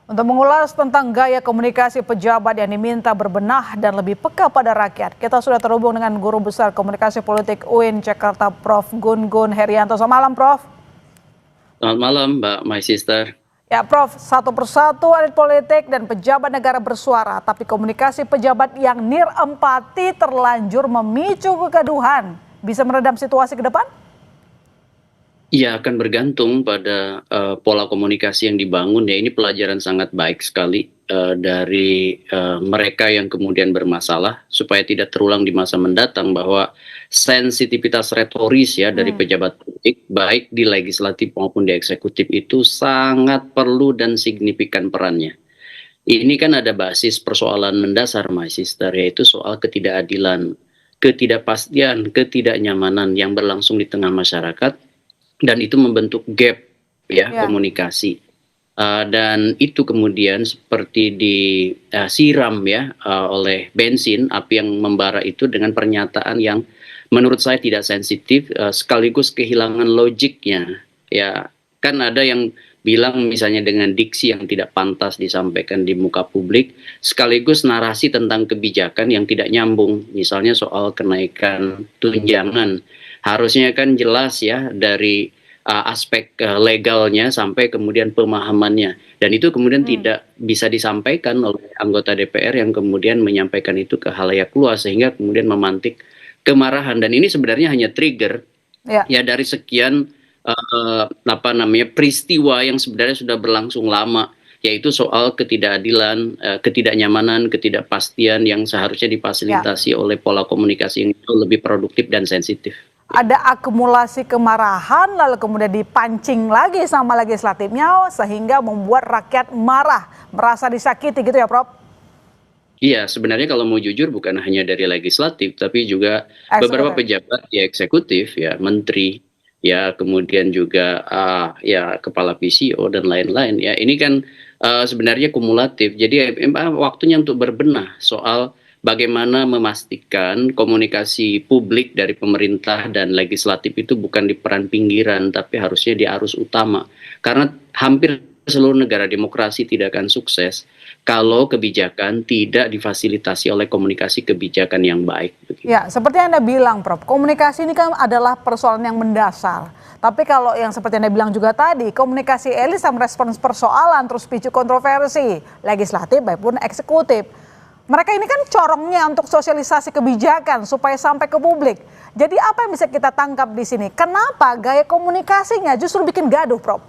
Untuk mengulas tentang gaya komunikasi pejabat yang diminta berbenah dan lebih peka pada rakyat, kita sudah terhubung dengan Guru Besar Komunikasi Politik UIN Jakarta, Prof. Gun Gun Herianto. Selamat malam, Prof. Selamat malam, Mbak My Sister. Ya, Prof, satu persatu elit politik dan pejabat negara bersuara, tapi komunikasi pejabat yang nirempati terlanjur memicu kegaduhan. Bisa meredam situasi ke depan? Iya, akan bergantung pada pola komunikasi yang dibangun ya. Ini pelajaran sangat baik sekali dari mereka yang kemudian bermasalah supaya tidak terulang di masa mendatang bahwa sensitivitas retoris ya dari pejabat politik baik di legislatif maupun di eksekutif itu sangat perlu dan signifikan perannya. Ini kan ada basis persoalan mendasar, My Sister, yaitu soal ketidakadilan, ketidakpastian, ketidaknyamanan yang berlangsung di tengah masyarakat dan itu membentuk gap ya komunikasi. Dan itu kemudian seperti disiram ya oleh bensin api yang membara itu dengan pernyataan yang menurut saya tidak sensitif sekaligus kehilangan logiknya. Ya, kan ada yang bilang misalnya dengan diksi yang tidak pantas disampaikan di muka publik sekaligus narasi tentang kebijakan yang tidak nyambung, misalnya soal kenaikan tunjangan. Harusnya kan jelas ya dari aspek legalnya sampai kemudian pemahamannya. Dan itu kemudian tidak bisa disampaikan oleh anggota DPR yang kemudian menyampaikan itu ke khalayak luas sehingga kemudian memantik kemarahan. Dan ini sebenarnya hanya trigger ya dari sekian peristiwa yang sebenarnya sudah berlangsung lama, yaitu soal ketidakadilan, ketidaknyamanan, ketidakpastian yang seharusnya difasilitasi oleh pola komunikasi yang lebih produktif dan sensitif. Ada akumulasi kemarahan lalu kemudian dipancing lagi sama legislatifnya sehingga membuat rakyat marah, merasa disakiti gitu ya, Prof? Iya, sebenarnya kalau mau jujur bukan hanya dari legislatif tapi juga beberapa pejabat di eksekutif ya, menteri ya, kemudian juga ya kepala PCO dan lain-lain ya. Ini kan sebenarnya kumulatif. Jadi waktunya untuk berbenah soal bagaimana memastikan komunikasi publik dari pemerintah dan legislatif itu bukan di peran pinggiran, tapi harusnya di arus utama. Karena hampir seluruh negara demokrasi tidak akan sukses kalau kebijakan tidak difasilitasi oleh komunikasi kebijakan yang baik. Ya, seperti yang Anda bilang, Prof, komunikasi ini kan adalah persoalan yang mendasar. Tapi kalau yang seperti Anda bilang juga tadi, komunikasi elit sama respons persoalan terus picu kontroversi, legislatif maupun eksekutif. Mereka ini kan corongnya untuk sosialisasi kebijakan supaya sampai ke publik. Jadi apa yang bisa kita tangkap di sini? Kenapa gaya komunikasinya justru bikin gaduh, Prof?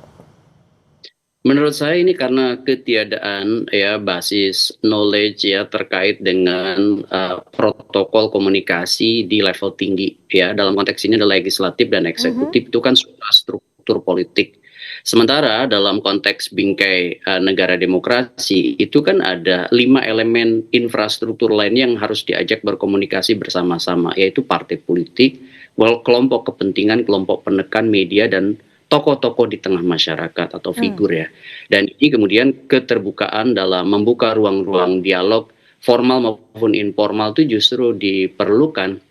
Menurut saya ini karena ketiadaan ya basis knowledge ya terkait dengan protokol komunikasi di level tinggi ya. Dalam konteks ini adalah legislatif dan eksekutif itu kan sudah struktur politik. Sementara dalam konteks bingkai negara demokrasi itu kan ada 5 elemen infrastruktur lain yang harus diajak berkomunikasi bersama-sama, yaitu partai politik, kelompok kepentingan, kelompok penekan, media, dan tokoh-tokoh di tengah masyarakat atau figur ya. Dan ini kemudian keterbukaan dalam membuka ruang-ruang dialog formal maupun informal itu justru diperlukan.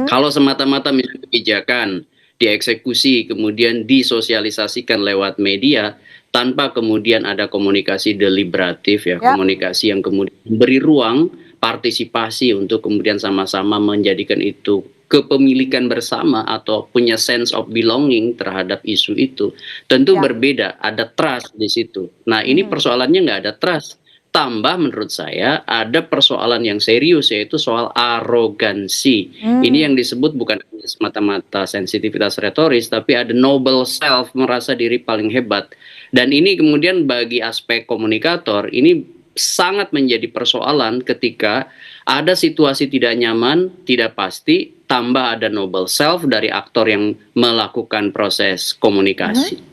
Kalau semata-mata misalnya kebijakan dieksekusi kemudian disosialisasikan lewat media tanpa kemudian ada komunikasi deliberatif ya, komunikasi yang kemudian beri ruang partisipasi untuk kemudian sama-sama menjadikan itu kepemilikan bersama atau punya sense of belonging terhadap isu itu, tentu berbeda, ada trust di situ. Nah ini persoalannya nggak ada trust. Tambah menurut saya ada persoalan yang serius, yaitu soal arogansi. Ini yang disebut bukan semata-mata sensitivitas retoris, tapi ada noble self, merasa diri paling hebat. Dan ini kemudian bagi aspek komunikator, ini sangat menjadi persoalan ketika ada situasi tidak nyaman, tidak pasti, tambah ada noble self dari aktor yang melakukan proses komunikasi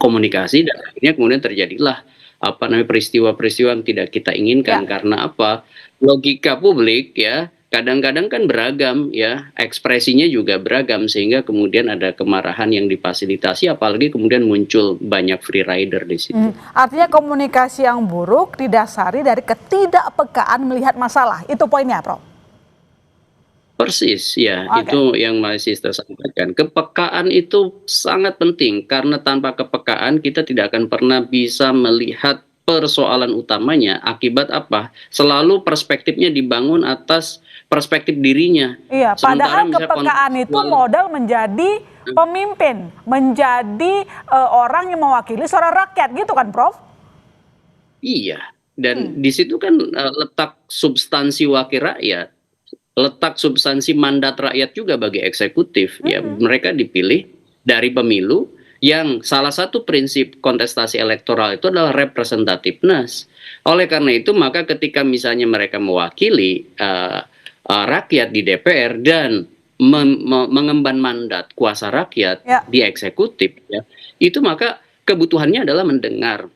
dan akhirnya kemudian terjadilah peristiwa-peristiwa yang tidak kita inginkan. Karena apa? Logika publik ya kadang-kadang kan beragam ya, ekspresinya juga beragam sehingga kemudian ada kemarahan yang difasilitasi, apalagi kemudian muncul banyak free rider di situ. Artinya komunikasi yang buruk didasari dari ketidakpekaan melihat masalah. Itu poinnya, Prof. Persis ya, itu yang masih saya sampaikan. Kepekaan itu sangat penting karena tanpa kepekaan kita tidak akan pernah bisa melihat persoalan utamanya akibat apa? Selalu perspektifnya dibangun atas perspektif dirinya. Iya, Sementara padahal misalnya kepekaan itu modal menjadi pemimpin, menjadi orang yang mewakili suara rakyat gitu kan, Prof? iya, dan di situ kan letak substansi wakil rakyat, letak substansi mandat rakyat juga bagi eksekutif. Ya, mereka dipilih dari pemilu yang salah satu prinsip kontestasi elektoral itu adalah representativeness. Oleh karena itu, maka ketika misalnya mereka mewakili rakyat di DPR dan mengemban mandat kuasa rakyat Ya. di eksekutif, ya, itu maka kebutuhannya adalah mendengar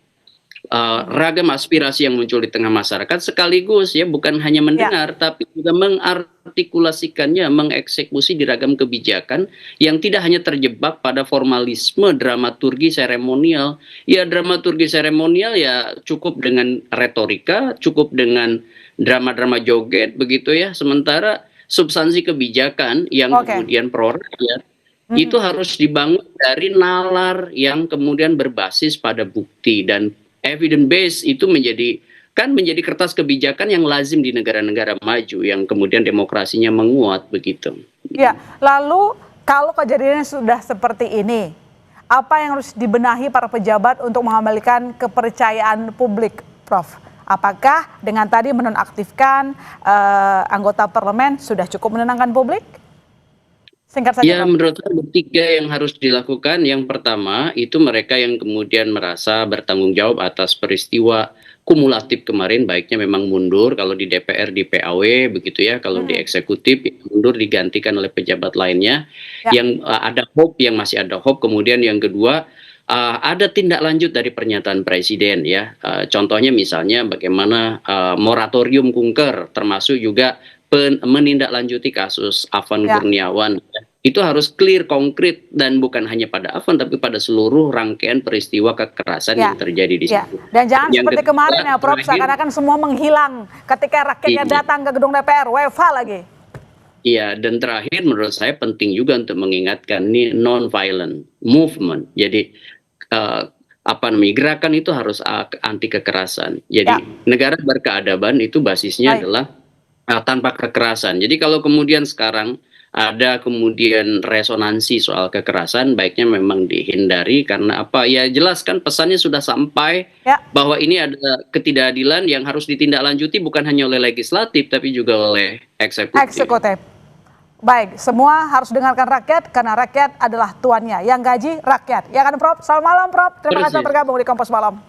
ragam aspirasi yang muncul di tengah masyarakat, sekaligus ya bukan hanya mendengar tapi juga mengartikulasikannya, mengeksekusi di ragam kebijakan yang tidak hanya terjebak pada formalisme dramaturgi seremonial. Ya, dramaturgi seremonial ya cukup dengan retorika, cukup dengan drama-drama joget begitu ya. Sementara substansi kebijakan yang kemudian pro rakyat itu harus dibangun dari nalar yang kemudian berbasis pada bukti, dan evidence base itu menjadi kertas kebijakan yang lazim di negara-negara maju yang kemudian demokrasinya menguat begitu. Ya, lalu kalau kejadiannya sudah seperti ini, apa yang harus dibenahi para pejabat untuk mengembalikan kepercayaan publik, Prof? Apakah dengan tadi menonaktifkan anggota parlemen sudah cukup menenangkan publik? Singkat saja, Ya, Prof. menurut saya tiga yang harus dilakukan. Yang pertama, itu mereka yang kemudian merasa bertanggung jawab atas peristiwa kumulatif kemarin, baiknya memang mundur kalau di DPR, di PAW, begitu ya. Kalau di eksekutif, mundur digantikan oleh pejabat lainnya. Yang ada hope, yang masih ada hope. Kemudian yang kedua, ada tindak lanjut dari pernyataan Presiden ya. Contohnya misalnya bagaimana moratorium kunker, termasuk juga menindaklanjuti kasus Afan Kurniawan. Itu harus clear, konkret, dan bukan hanya pada Afan tapi pada seluruh rangkaian peristiwa kekerasan yang terjadi di situ. Dan jangan seperti kemarin ya, Prof, seakan-akan semua menghilang ketika rakyatnya datang ke gedung DPR, WFH lagi. Iya, dan terakhir menurut saya penting juga untuk mengingatkan ini non-violent movement. Jadi gerakan itu harus anti kekerasan. Jadi negara berkeadaban itu basisnya adalah tanpa kekerasan. Jadi kalau kemudian sekarang ada kemudian resonansi soal kekerasan, baiknya memang dihindari karena apa? Ya jelas kan pesannya sudah sampai bahwa ini ada ketidakadilan yang harus ditindaklanjuti bukan hanya oleh legislatif tapi juga oleh eksekutif. Baik, semua harus dengarkan rakyat karena rakyat adalah tuannya. Yang gaji rakyat. Ya kan, Prof? Selamat malam, Prof. Terima kasih telah bergabung di Kompas Malam.